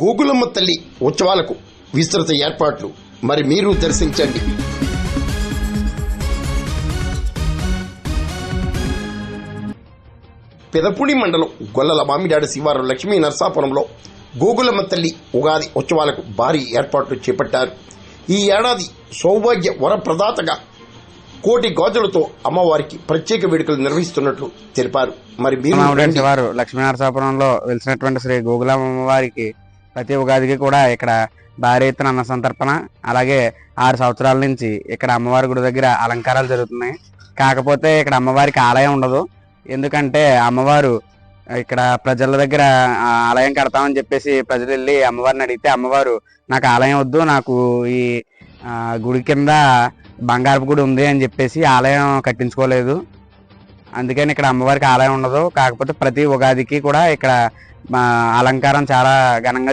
గోగులమ్మ తల్లి ఉత్సవాలకు విస్తృత ఏర్పాట్లు. మరి మీరు దర్శించండి. పెదపూడి మండలం గొల్లల మామిడాడ శివారు లక్ష్మీ నరసాపురంలో గోగులమ్మ తల్లి ఉగాది ఉత్సవాలకు భారీ ఏర్పాట్లు చేపట్టారు. ఈ ఏడాది సౌభాగ్య వరప్రదాతగా 1,00,00,000 గాజులతో అమ్మవారికి ప్రత్యేక వేడుకలు నిర్వహిస్తున్నట్లు తెలిపారు. మరి మీరు శివారు లక్ష్మీ నరసాపురంలో వెలిసినటువంటి శ్రీ గోగులమ్మ అమ్మవారికి ప్రతి ఉగాదికి కూడా ఇక్కడ భారీ ఎత్తున అన్న సంతర్పణ, అలాగే 6 సంవత్సరాల నుంచి ఇక్కడ అమ్మవారి గుడి దగ్గర అలంకారాలు జరుగుతున్నాయి. కాకపోతే ఇక్కడ అమ్మవారికి ఆలయం ఉండదు. ఎందుకంటే అమ్మవారు ఇక్కడ ప్రజల దగ్గర ఆలయం కడతామని చెప్పేసి ప్రజలు వెళ్ళి అమ్మవారిని అడిగితే అమ్మవారు నాకు ఆలయం వద్దు, నాకు ఈ గుడి కింద బంగారపు గుడి ఉంది అని చెప్పేసి ఆలయం కట్టించుకోలేదు. అందుకని ఇక్కడ అమ్మవారికి ఆలయం ఉండదు. కాకపోతే ప్రతి ఉగాదికి కూడా ఇక్కడ అలంకారం చాలా ఘనంగా